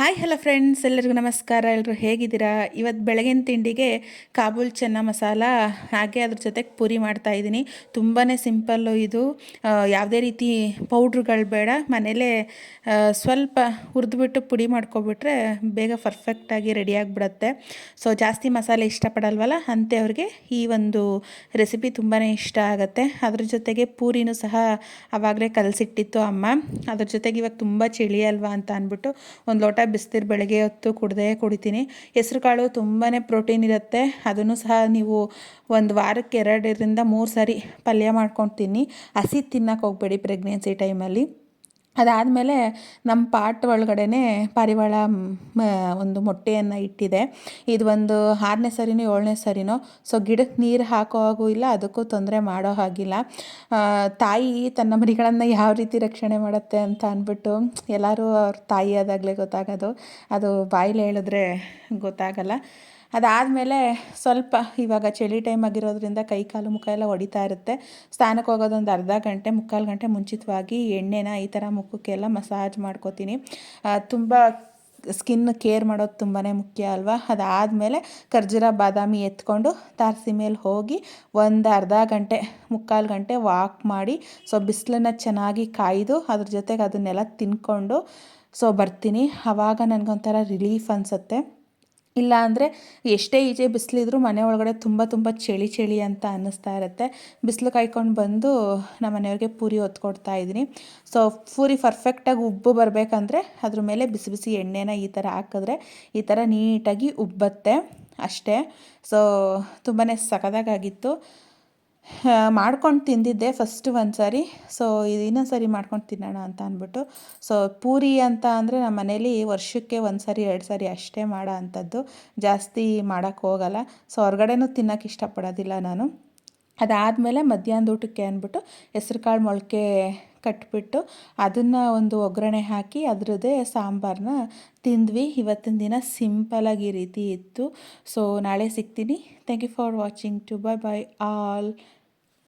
Hi hello friends, ಎಲ್ಲರಿಗೂ ನಮಸ್ಕಾರ. ಎಲ್ಲರೂ ಹೇಗಿದ್ದೀರಾ? ಇವತ್ತು ಬೆಳಗಿನ ತಿಂಡಿಗೆ ಕಾಬೂಲ್ ಚೆನ್ನ ಮಸಾಲ ಹಾಗೆ ಅದ್ರ ಜೊತೆಗೆ ಪೂರಿ ಮಾಡ್ತಾಯಿದ್ದೀನಿ. ತುಂಬಾ ಸಿಂಪಲ್ಲು ಇದು. ಯಾವುದೇ ರೀತಿ ಪೌಡ್ರುಗಳು ಬೇಡ, ಮನೇಲೇ ಸ್ವಲ್ಪ ಹುರಿದ್ಬಿಟ್ಟು ಪುಡಿ ಮಾಡ್ಕೊಬಿಟ್ರೆ ಬೇಗ ಪರ್ಫೆಕ್ಟಾಗಿ ರೆಡಿಯಾಗಿಬಿಡತ್ತೆ. ಸೊ ಜಾಸ್ತಿ ಮಸಾಲೆ ಇಷ್ಟಪಡಲ್ವಲ್ಲ ಅಂಥವ್ರಿಗೆ ಈ ಒಂದು ರೆಸಿಪಿ ತುಂಬಾ ಇಷ್ಟ ಆಗುತ್ತೆ. ಅದ್ರ ಜೊತೆಗೆ ಪೂರಿನೂ ಸಹ ಆವಾಗಲೇ ಕಲಸಿಟ್ಟಿತ್ತು ಅಮ್ಮ. ಅದ್ರ ಜೊತೆಗೆ ಇವಾಗ ತುಂಬ ಚಳಿ ಅಲ್ವಾ ಅಂತ ಅಂದ್ಬಿಟ್ಟು ಒಂದು ಲೋಟ ಬಿಸಿನೀರು ಬೆಳಗ್ಗೆ ಹೊತ್ತು ಕುಡಿತೀನಿ. ಹೆಸ್ರು ಕಾಳು ತುಂಬಾ ಪ್ರೋಟೀನ್ ಇರುತ್ತೆ. ಅದನ್ನು ಸಹ ನೀವು ಒಂದು ವಾರಕ್ಕೆ 2 3 ಸಾರಿ ಪಲ್ಯ ಮಾಡ್ಕೊಂಡು ತಿನ್ನಿ. ಹಸಿ ತಿನ್ನಕ್ಕೆ ಹೋಗಬೇಡಿ ಪ್ರೆಗ್ನೆನ್ಸಿ ಟೈಮಲ್ಲಿ. ಅದಾದಮೇಲೆ ನಮ್ಮ ಪಾಟ್ ಒಳಗಡೆ ಪಾರಿವಾಳ ಒಂದು ಮೊಟ್ಟೆಯನ್ನು ಇಟ್ಟಿದೆ. ಇದು ಒಂದು 6ನೇ ಸರಿನೋ 7ನೇ ಸರಿನೋ. ಸೊ ಗಿಡಕ್ಕೆ ನೀರು ಹಾಕೋ ಹಾಗೂ ಇಲ್ಲ, ಅದಕ್ಕೂ ತೊಂದರೆ ಮಾಡೋ ಹಾಗಿಲ್ಲ. ತಾಯಿ ತನ್ನ ಮರಿಗಳನ್ನು ಯಾವ ರೀತಿ ರಕ್ಷಣೆ ಮಾಡುತ್ತೆ ಅಂತ ಅಂದ್ಬಿಟ್ಟು ಎಲ್ಲರೂ ಅವ್ರ ತಾಯಿ ಆದಾಗಲೇ ಗೊತ್ತಾಗೋದು. ಅದು ಬಾಯಲ್ಲಿ ಹೇಳಿದ್ರೆ ಗೊತ್ತಾಗಲ್ಲ. ಅದಾದಮೇಲೆ ಸ್ವಲ್ಪ ಇವಾಗ ಚಳಿ ಟೈಮ್ ಆಗಿರೋದ್ರಿಂದ ಕೈ ಕಾಲು ಮುಖ ಎಲ್ಲ ಹೊಡಿತಾ ಇರುತ್ತೆ. ಸ್ನಾನಕ್ಕೆ ಹೋಗೋದೊಂದು ಅರ್ಧ ಗಂಟೆ 3/4 ಗಂಟೆ ಮುಂಚಿತವಾಗಿ ಎಣ್ಣೆನ ಈ ಥರ ಮುಖಕ್ಕೆಲ್ಲ ಮಸಾಜ್ ಮಾಡ್ಕೋತೀನಿ. ತುಂಬ ಸ್ಕಿನ್ ಕೇರ್ ಮಾಡೋದು ತುಂಬಾ ಮುಖ್ಯ ಅಲ್ವಾ. ಅದಾದಮೇಲೆ ಖರ್ಜೂರ ಬಾದಾಮಿ ಎತ್ಕೊಂಡು ತಾರಸಿ ಮೇಲೆ ಹೋಗಿ ಒಂದು ಅರ್ಧ ಗಂಟೆ 3/4 ಗಂಟೆ ವಾಕ್ ಮಾಡಿ, ಸೊ ಬಿಸಿಲನ್ನು ಚೆನ್ನಾಗಿ ಕಾಯ್ದು ಅದ್ರ ಜೊತೆಗೆ ಅದನ್ನೆಲ್ಲ ತಿನ್ಕೊಂಡು ಸೊ ಬರ್ತೀನಿ. ಆವಾಗ ನನಗೊಂಥರ ರಿಲೀಫ್ ಅನಿಸುತ್ತೆ. ಇಲ್ಲ ಅಂದರೆ ಎಷ್ಟೇ ಈಚೆ ಬಿಸಿಲಿದ್ರೂ ಮನೆ ಒಳಗಡೆ ತುಂಬ ಚಳಿ ಅಂತ ಅನ್ನಿಸ್ತಾ ಇರುತ್ತೆ. ಬಿಸಿಲು ಕಾಯ್ಕೊಂಡು ಬಂದು ನಮ್ಮ ಮನೆಯವ್ರಿಗೆ ಪೂರಿ ಹೊತ್ಕೊಡ್ತಾ ಇದ್ದೀನಿ. ಸೊ ಪೂರಿ ಪರ್ಫೆಕ್ಟಾಗಿ ಉಬ್ಬು ಬರಬೇಕಂದ್ರೆ ಅದ್ರ ಮೇಲೆ ಬಿಸಿ ಬಿಸಿ ಎಣ್ಣೆನ ಈ ಥರ ಹಾಕಿದ್ರೆ ಈ ಥರ ನೀಟಾಗಿ ಉಬ್ಬತ್ತೆ ಅಷ್ಟೇ. ಸೊ ತುಂಬಾ ಸಖತ್ತಾಗಿತ್ತು. ಮಾಡ್ಕೊಂಡು ತಿಂದಿದ್ದೆ ಫಸ್ಟ್ ಒಂದು ಸಾರಿ. ಸೊ ಇನ್ನೊಂದು ಸಾರಿ ಮಾಡ್ಕೊಂಡು ತಿನ್ನೋಣ ಅಂತ ಅಂದ್ಬಿಟ್ಟು. ಸೊ ಪೂರಿ ಅಂತ ಅಂದರೆ ನಮ್ಮ ಮನೇಲಿ ವರ್ಷಕ್ಕೆ 1 ಸಾರಿ 2 ಸಾರಿ ಅಷ್ಟೇ ಮಾಡೋ ಅಂಥದ್ದು, ಜಾಸ್ತಿ ಮಾಡೋಕ್ಕೆ ಹೋಗಲ್ಲ. ಸೊ ಹೊರಗಡೆನೂ ತಿನ್ನೋಕ್ಕೆ ಇಷ್ಟಪಡೋದಿಲ್ಲ ನಾನು. ಅದಾದಮೇಲೆ ಮಧ್ಯಾಹ್ನದ ಊಟಕ್ಕೆ ಅಂದ್ಬಿಟ್ಟು ಹೆಸ್ರು ಕಾಳು ಮೊಳಕೆ ಕಟ್ಬಿಟ್ಟು ಅದನ್ನು ಒಂದು ಒಗ್ಗರಣೆ ಹಾಕಿ ಅದರದ್ದೇ ಸಾಂಬಾರನ್ನ ತಿಂದ್ವಿ. ಇವತ್ತಿನ ದಿನ ಸಿಂಪಲಾಗಿ ಈ ರೀತಿ ಇತ್ತು. ಸೊ ನಾಳೆ ಸಿಗ್ತೀನಿ. Thank you for watching. Bye all.